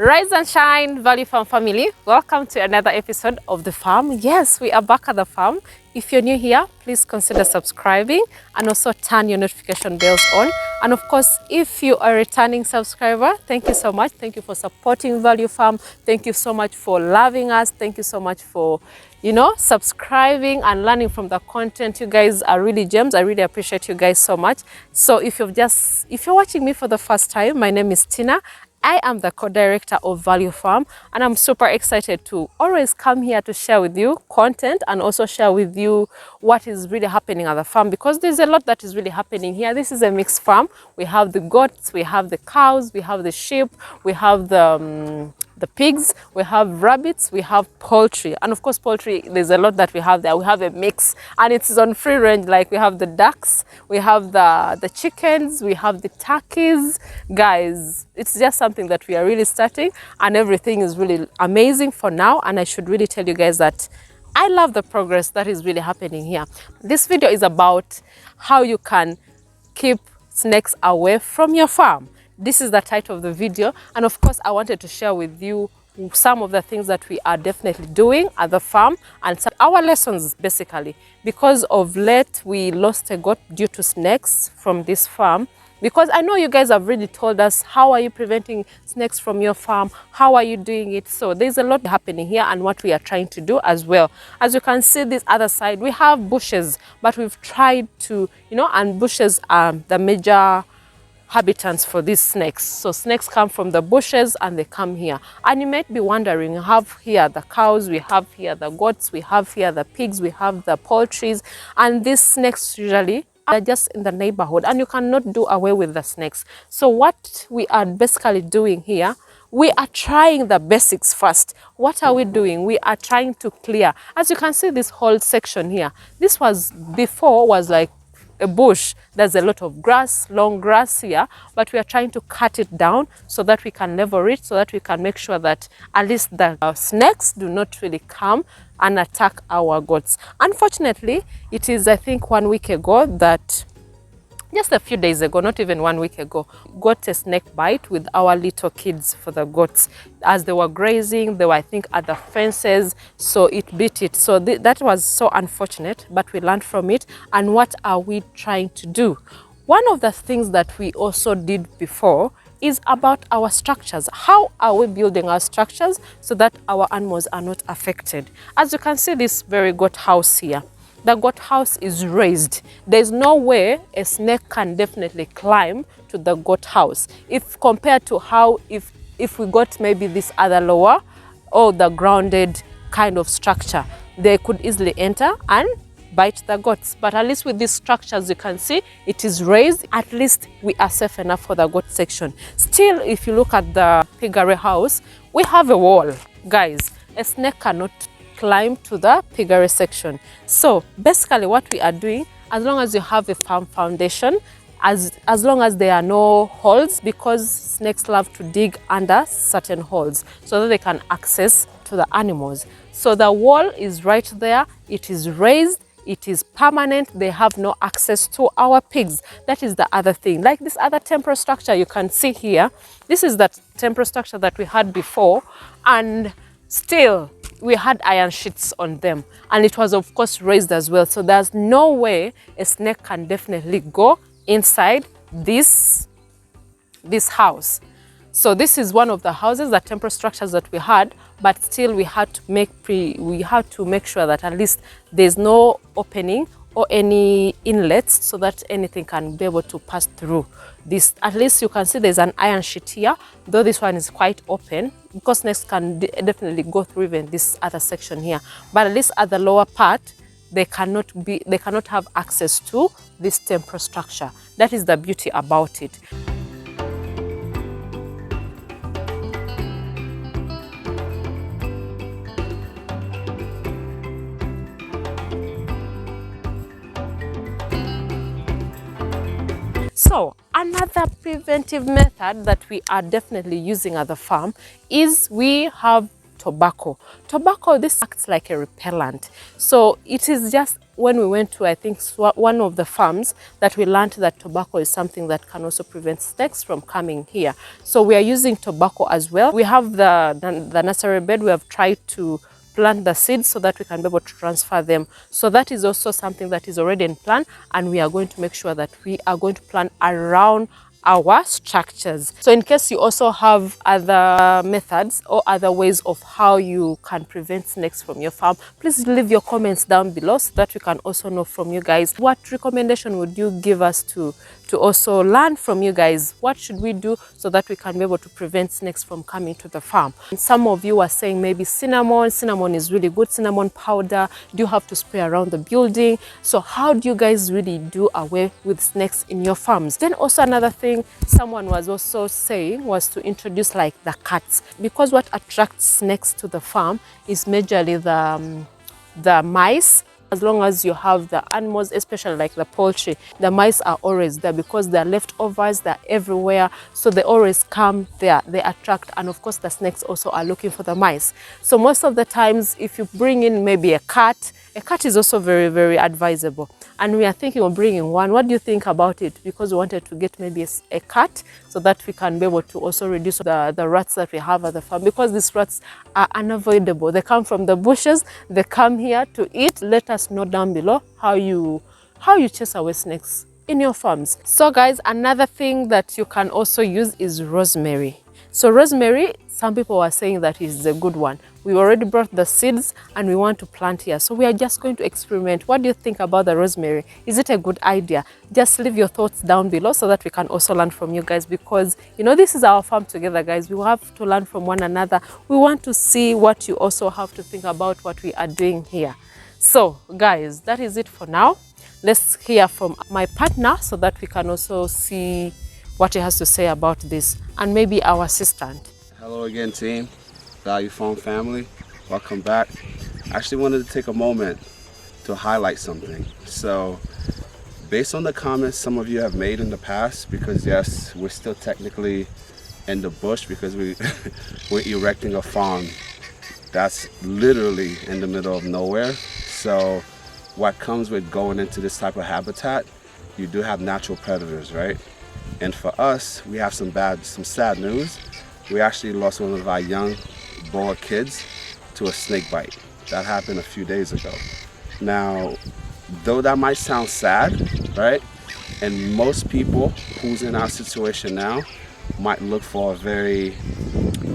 Rise and shine, Value Farm family. Welcome to another episode of The Farm. Yes, we are back at The Farm. If you're new here, please consider subscribing and also turn your notification bells on. And of course, if you are a returning subscriber, thank you so much. Thank you for supporting Value Farm. Thank you so much for loving us. Thank you so much for, subscribing and learning from the content. You guys are really gems. I really appreciate you guys so much. So if you're watching me for the first time, my name is Tina. I am the co-director of Value Farm, and I'm super excited to always come here to share with you content and also share with you what is really happening at the farm, because there's a lot that is really happening here. This is a mixed farm. We have the goats, we have the cows, we have the sheep, we have the pigs, we have rabbits, we have poultry. And of course, poultry, there's a lot that we have there. We have a mix, and it's on free range. Like we have the ducks, we have the chickens, we have the turkeys. Guys, it's just something that we are really starting, and everything is really amazing for now. And I should really tell you guys that I love the progress that is really happening here. This video is about how you can keep snakes away from your farm. This is the title of the video, and of course I wanted to share with you some of the things that we are definitely doing at the farm and our lessons, basically. Because of late we lost a goat due to snakes from this farm, because I know you guys have really told us, how are you preventing snakes from your farm, how are you doing it? So there's a lot happening here and what we are trying to do as well. As you can see, this other side we have bushes, but we've tried to, and bushes are the major habitants for these snakes. So snakes come from the bushes and they come here. And you might be wondering, we have here the cows, we have here the goats, we have here the pigs, we have the poultry, and these snakes usually are just in the neighborhood, and you cannot do away with the snakes. So what we are basically doing here, we are trying the basics first. What are we doing? We are trying to clear. As you can see, this whole section here, this was before was like a bush. There's a lot of grass, long grass here, but we are trying to cut it down so that we can level it, so that we can make sure that at least the snakes do not really come and attack our goats. Unfortunately, it is, I think, 1 week ago that, just a few days ago, not even 1 week ago, got a snake bite with our little kids for the goats. As they were grazing, they were, I think, at the fences, so it bit it. So that was so unfortunate, but we learned from it. And what are we trying to do? One of the things that we also did before is about our structures. How are we building our structures so that our animals are not affected? As you can see, this very goat house here, the goat house is raised. There's no way a snake can definitely climb to the goat house. If compared to how if we got maybe this other lower or the grounded kind of structure, they could easily enter and bite the goats. But at least with these structures, you can see it is raised. At least we are safe enough for the goat section. Still, if you look at the piggery house, we have a wall. Guys, a snake cannot climb to the piggery section. So basically what we are doing, as long as you have a firm foundation, as long as there are no holes, because snakes love to dig under certain holes so that they can access to the animals. So the wall is right there, it is raised, it is permanent, they have no access to our pigs. That is the other thing. Like this other temporary structure you can see here, this is the temporary structure that we had before, and still we had iron sheets on them, and it was of course raised as well. So there's no way a snake can definitely go inside this house. So this is one of the houses, the temporary structures that we had, but still we had to make sure that at least there's no opening or any inlets so that anything can be able to pass through this. At least you can see there's an iron sheet here, though this one is quite open, because snakes can definitely go through even this other section here. But at least at the lower part, they cannot have access to this temporary structure. That is the beauty about it. So another preventive method that we are definitely using at the farm is we have tobacco. Tobacco, this acts like a repellent. So it is just when we went to, I think, one of the farms, that we learned that tobacco is something that can also prevent snakes from coming here. So we are using tobacco as well. We have the nursery bed. We have tried to plant the seeds so that we can be able to transfer them. So that is also something that is already in plan, and we are going to make sure that we are going to plant around our structures. So in case you also have other methods or other ways of how you can prevent snakes from your farm, please leave your comments down below so that we can also know from you guys what recommendation would you give us to also learn from you guys. What should we do so that we can be able to prevent snakes from coming to the farm? And some of you are saying maybe cinnamon. Cinnamon is really good. Cinnamon powder. Do you have to spray around the building? So how do you guys really do away with snakes in your farms? Then also another thing someone was also saying was to introduce like the cats, because what attracts snakes to the farm is majorly the mice. As long as you have the animals, especially like the poultry, the mice are always there because they're leftovers, they're everywhere. So they always come there, they attract, and of course the snakes also are looking for the mice. So most of the times, if you bring in maybe a cat is also very, very advisable. And we are thinking of bringing one. What do you think about it? Because we wanted to get maybe a cat so that we can be able to also reduce the rats that we have at the farm, because these rats are unavoidable. They come from the bushes, they come here to eat. Let us know down below how you chase away snakes in your farms. So guys, another thing that you can also use is rosemary. So rosemary, some people are saying that is a good one. We already brought the seeds and we want to plant here. So we are just going to experiment. What do you think about the rosemary? Is it a good idea? Just leave your thoughts down below so that we can also learn from you guys, because you know this is our farm together, guys. We have to learn from one another. We want to see what you also have to think about what we are doing here. So guys, that is it for now. Let's hear from my partner so that we can also see what he has to say about this, and maybe our assistant. Hello again, team. Value Farm family. Welcome back. I actually wanted to take a moment to highlight something. So, based on the comments some of you have made in the past, because yes, we're still technically in the bush because we're erecting a farm that's literally in the middle of nowhere. So, what comes with going into this type of habitat, you do have natural predators, right? And for us, we have some sad news. We actually lost one of our young boa kids to a snake bite. That happened a few days ago. Now, though that might sound sad, right? And most people who's in our situation now might look for a very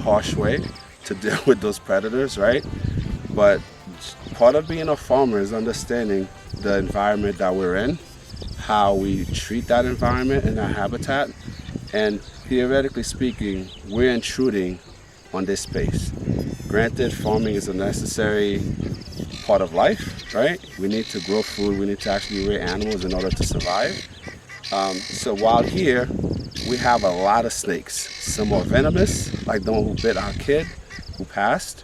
harsh way to deal with those predators, right? But part of being a farmer is understanding the environment that we're in, how we treat that environment and our habitat, and theoretically speaking, we're intruding on this space. Granted, farming is a necessary part of life, right? We need to grow food, we need to actually rear animals in order to survive. So while here, we have a lot of snakes. Some are venomous, like the one who bit our kid, who passed,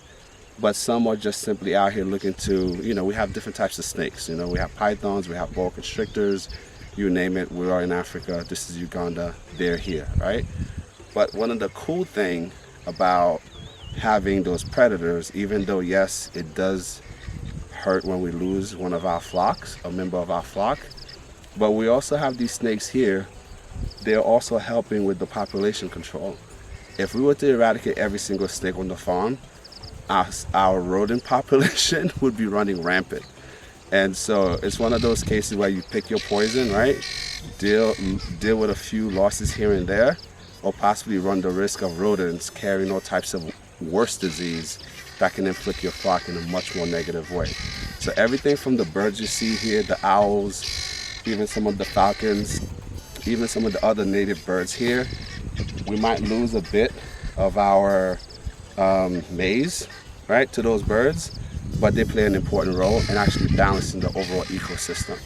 but some are just simply out here looking to, we have different types of snakes. We have pythons, we have boa constrictors, you name it. We are in Africa, this is Uganda, they're here, right? But one of the cool things about having those predators, even though yes, it does hurt when we lose one of our flocks, a member of our flock, but we also have these snakes here. They're also helping with the population control. If we were to eradicate every single snake on the farm, our rodent population would be running rampant. And so it's one of those cases where you pick your poison, right? Deal with a few losses here and there, or possibly run the risk of rodents carrying all types of worse disease that can inflict your flock in a much more negative way. So everything from the birds you see here, the owls, even some of the falcons, even some of the other native birds here, we might lose a bit of our maize, right, to those birds, but they play an important role in actually balancing the overall ecosystem.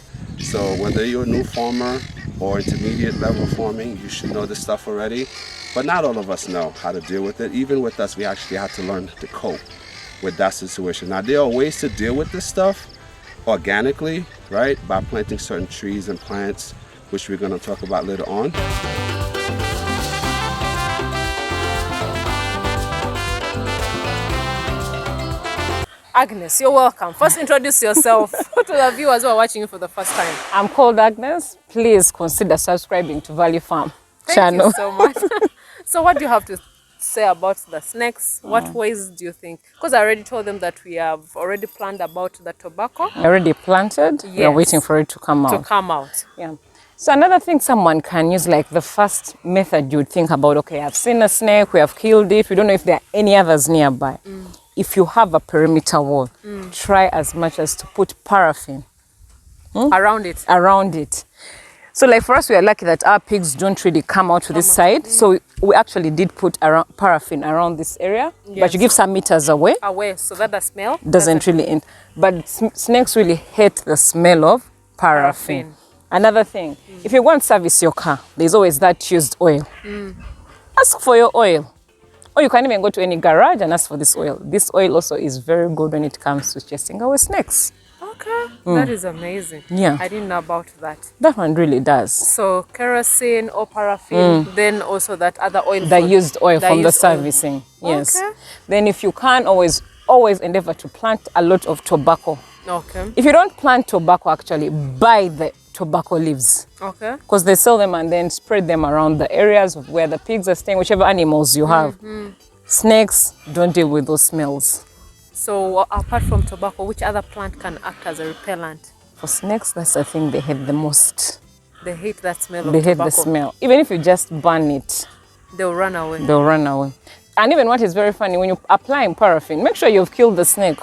So whether you're a new farmer or intermediate level farming, you should know this stuff already, but not all of us know how to deal with it. Even with us, we actually had to learn to cope with that situation. Now, there are ways to deal with this stuff organically, right, by planting certain trees and plants, which we're going to talk about later on. Agnes, you're welcome. First, introduce yourself to the viewers who are watching you for the first time. I'm called Agnes. Please consider subscribing to Value Farm channel. Thank you so much. So what do you have to say about the snakes? What ways do you think? Because I already told them that we have already planned about the tobacco. Already planted. Yes. We are waiting for it to come out. Yeah. So another thing someone can use, like the first method you would think about, okay, I've seen a snake, we have killed it, we don't know if there are any others nearby. If you have a perimeter wall, try as much as to put paraffin Around it. So like for us, we are lucky that our pigs don't really come out to this side. So we actually did put paraffin around this area, but you give some meters away. So that the smell Doesn't really end. But snakes really hate the smell of paraffin. Another thing, if you want to service your car, there's always that used oil. Ask for your oil. Or you can even go to any garage and ask for this oil. This oil also is very good when it comes to chasing away snakes. Okay, that is amazing. Yeah. I didn't know about that. That one really does. So kerosene or paraffin, then also that other oil. The used oil from the used oil. servicing. Yes. Okay. Then if you can, always endeavor to plant a lot of tobacco. Okay. If you don't plant tobacco, actually buy the tobacco leaves. Okay. Because they sell them and then spread them around the areas of where the pigs are staying, whichever animals you have. Snakes don't deal with those smells. So apart from tobacco, which other plant can act as a repellent? For snakes, that's the thing they hate the most. They hate that smell of They hate tobacco. the smell. Even if you just burn it, They'll run away. they'll run away. And even what is very funny, when you're applying paraffin, make sure you've killed the snake.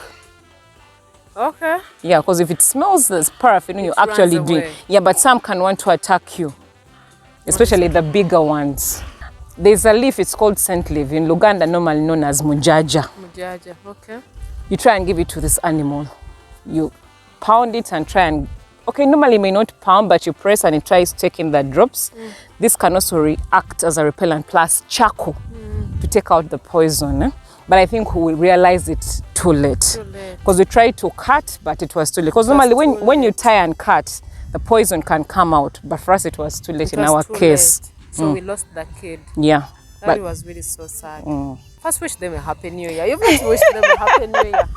Okay. Yeah, because if it smells this paraffin, you runs actually do. away. Yeah, but some can want to attack you, especially the bigger ones. There's a leaf, it's called scent leaf, in Uganda normally known as mujaja. Mujaja. Okay. You try and give it to this animal. You pound it and try and, okay, normally you may not pound, but you press and it tries taking the drops. This can also react as a repellent plus charcoal to take out the poison. But I think we will realize it too late. Because we tried to cut, but it was too late. Because normally when you tie and cut, the poison can come out. But for us, it was too late in our case. Late. So we lost the kid. Yeah. That was really so sad. First, wish them a happy new year. You must wish them a happy new year.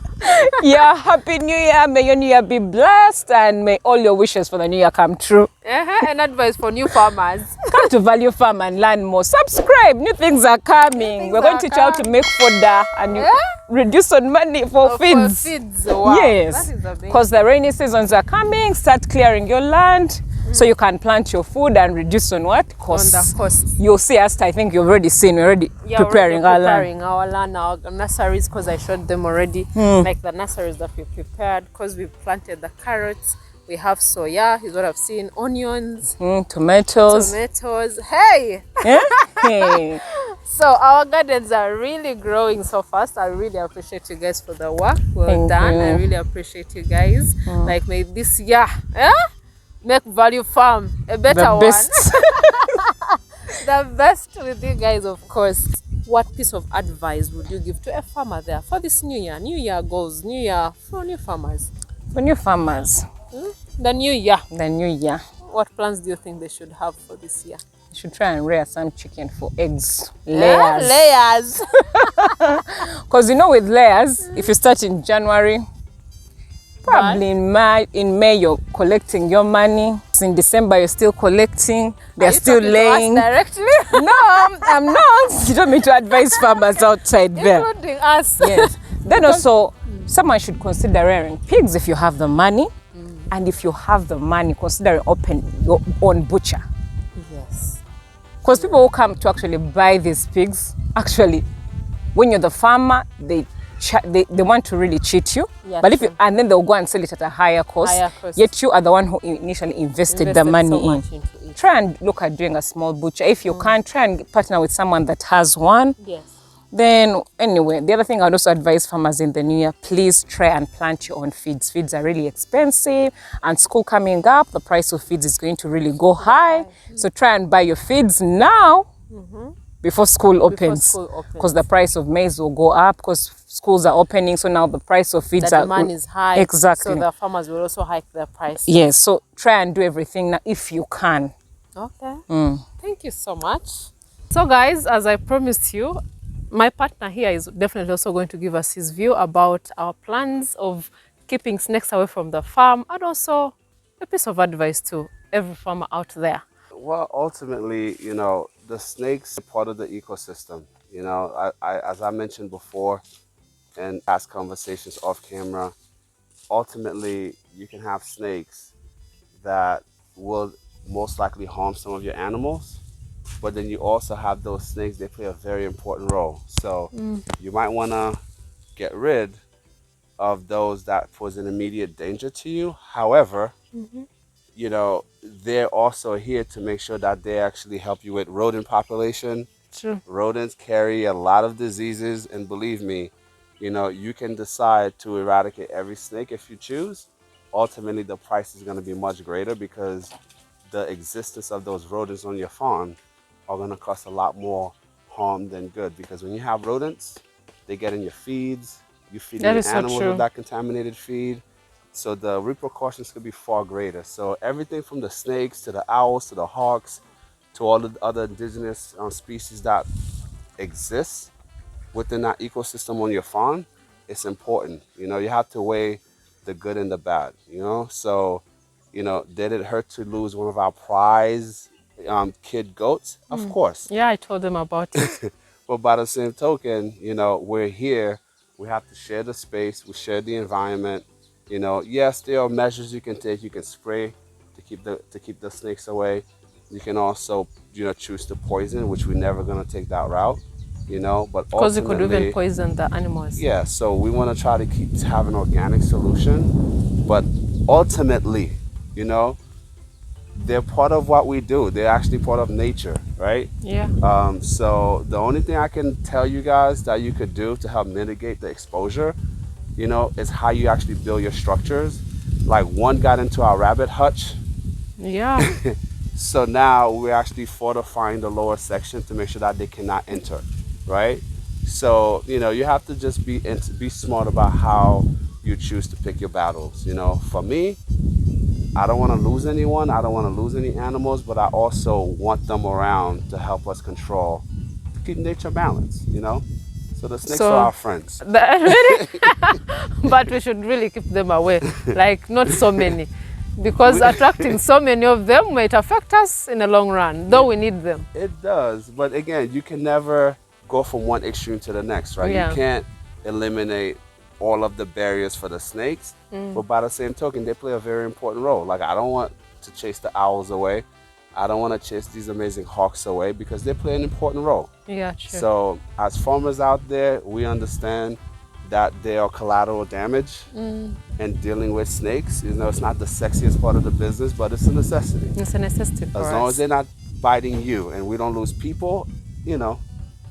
Yeah, happy new year. May your new year be blessed and may all your wishes for the new year come true. And advice for new farmers. Come to Value Farm and learn more. Subscribe. New things are coming. We're going to teach you how to make fodder and you reduce on money for feeds. For feeds. Wow. Yes. That is amazing. Because the rainy seasons are coming. Start clearing your land so you can plant your food and reduce on what? Costs. On the cost. You'll see us. I think you've already seen. We're already preparing our land. Our nurseries, because I showed them already. Like the nurseries that we prepared, because we planted the carrots. We have soya, is what I've seen, onions, tomatoes. Hey! Yeah? Hey. So our gardens are really growing so fast. I really appreciate you guys for the work. Well done. I really appreciate you guys. Like, may this year make Value Farm a better one. The best with you guys, of course. What piece of advice would you give to a farmer there for this new year? New year goals, new year for new farmers. For new farmers. The new year. The new year. What plans do you think they should have for this year? You should try and rear some chicken for eggs. Layers. Layers. Because you know with layers, if you start in January, probably in May you're collecting your money. In December you're still collecting. They're still laying. Directly? No, I'm not. You don't need to advise farmers outside there. Including us. Yes. Then also, someone should consider rearing pigs if you have the money. And if you have the money, consider open your own butcher. Yes. Because people who come to actually buy these pigs, actually, when you're the farmer, they want to really cheat you. Yeah, but and then they'll go and sell it at a higher cost. Yet you are the one who initially invested the money in. Try and look at doing a small butcher. If you can, try and partner with someone that has one. Yes. Then anyway, the other thing I would also advise farmers in the new year, please try and plant your own feeds. Feeds are really expensive, and school coming up, the price of feeds is going to really go high. So try and buy your feeds now before school opens, because the price of maize will go up because schools are opening. So now the price of feeds the demand is high. Exactly. So the farmers will also hike their price. Yes. So try and do everything now if you can. Okay. Thank you so much. So guys, as I promised you, My partner here is definitely also going to give us his view about our plans of keeping snakes away from the farm, and also a piece of advice to every farmer out there. Well, ultimately, the snakes are part of the ecosystem. As I mentioned before in past conversations off camera, ultimately you can have snakes that will most likely harm some of your animals, but then you also have those snakes, they play a very important role. So you might want to get rid of those that pose an immediate danger to you. However, they're also here to make sure that they actually help you with rodent population. True. Rodents carry a lot of diseases, and believe me, you can decide to eradicate every snake if you choose. Ultimately, the price is going to be much greater because the existence of those rodents on your farm are going to cost a lot more harm than good. Because when you have rodents, they get in your feeds, you feed That your is so animals true. with that contaminated feed. So the repercussions could be far greater. So everything from the snakes to the owls to the hawks to all the other indigenous species that exist within that ecosystem on your farm, it's important. You have to weigh the good and the bad. So did it hurt to lose one of our prize kid goats? Of course. Yeah, I told them about it. But by the same token, we're here. We have to share the space. We share the environment. Yes, there are measures you can take. You can spray to keep the snakes away. You can also, choose to poison, which we're never gonna take that route. But Because you could even ultimately, poison the animals. yeah. So we want to try to keep have an organic solution. But ultimately, you know, they're part of what we do. They're actually part of nature, right? Yeah. So the only thing I can tell you guys that you could do to help mitigate the exposure, is how you actually build your structures. Like one got into our rabbit hutch, Yeah. so now we're actually fortifying the lower section to make sure that they cannot enter, right? So you have to just be smart about how you choose to pick your battles. For me, I don't want to lose anyone. I don't want to lose any animals, but I also want them around to help us control, to keep nature balanced. So the snakes are So our friends. really, but we should really keep them away. Like not so many, because attracting so many of them might affect us in the long run. Though we need them. It does, but again, you can never go from one extreme to the next, right? Yeah. You can't eliminate all of the barriers for the snakes, but by the same token, they play a very important role. Like I don't want to chase the owls away. I don't want to chase these amazing hawks away because they play an important role. Yeah, true. So as farmers out there, we understand that they are collateral damage, and dealing with snakes, it's not the sexiest part of the business, but it's a necessity. It's a necessity for As long us. as they're not biting you and we don't lose people,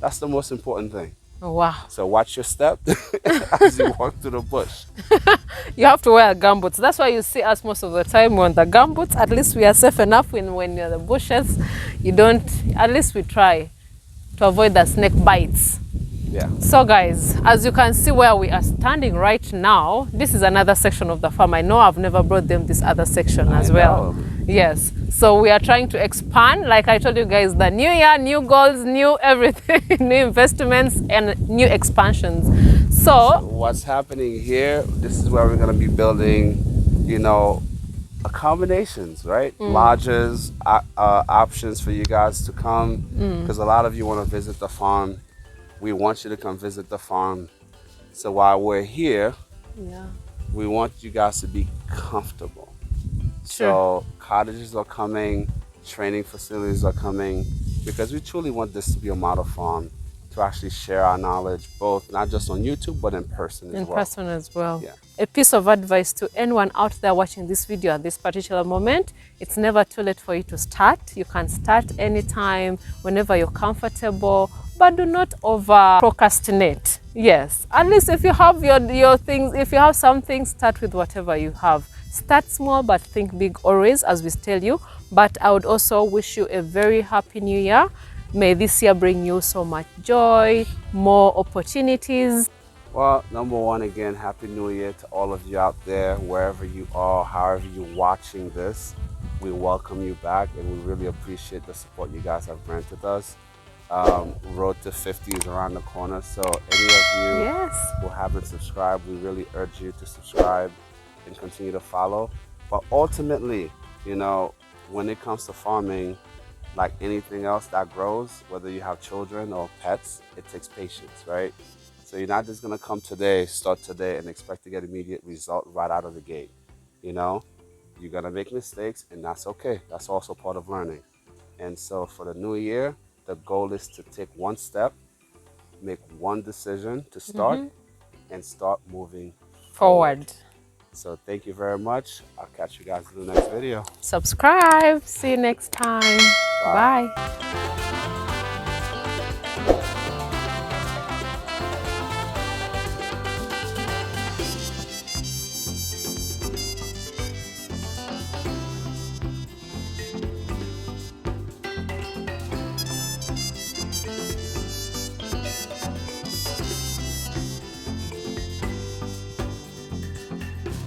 that's the most important thing. Oh, wow. So watch your step as you walk through the bush. You have to wear gumboots. That's why you see us most of the time on the gumboots. At least we are safe enough when you're in the bushes. You don't, at least we try to avoid the snake bites. Yeah. So guys, as you can see where we are standing right now, this is another section of the farm. I know I've never brought them this other section as well. Yes. So we are trying to expand. Like I told you guys, the new year, new goals, new everything, new investments and new expansions. So what's happening here, this is where we're going to be building, accommodations, right? Lodges, options for you guys to come, because a lot of you want to visit the farm. We want you to come visit the farm. So while we're here, yeah. we want you guys to be comfortable. Sure. So cottages are coming, training facilities are coming, because we truly want this to be a model farm to actually share our knowledge, both not just on YouTube, but in person as well. In person as well. Yeah. A piece of advice to anyone out there watching this video at this particular moment, it's never too late for you to start. You can start anytime, whenever you're comfortable, but do not over procrastinate. Yes, at least if you have your things, if you have something, start with whatever you have. Start small, but think big always, as we tell you. But I would also wish you a very happy new year. May this year bring you so much joy, more opportunities. Well, number one, again, Happy New Year to all of you out there, wherever you are, however you're watching this. We welcome you back, and we really appreciate the support you guys have granted us. Road to 50 is around the corner. So any of you Yes. who haven't subscribed, we really urge you to subscribe and continue to follow. But ultimately, you know, when it comes to farming, like anything else that grows, whether you have children or pets, it takes patience, right? So you're not just gonna come today, start today, and expect to get immediate result right out of the gate. You know, you're gonna make mistakes, and that's okay. That's also part of learning. And so for the new year, the goal is to take one step, make one decision to start, and start moving forward. So thank you very much. I'll catch you guys in the next video. Subscribe. See you next time. Bye. Bye.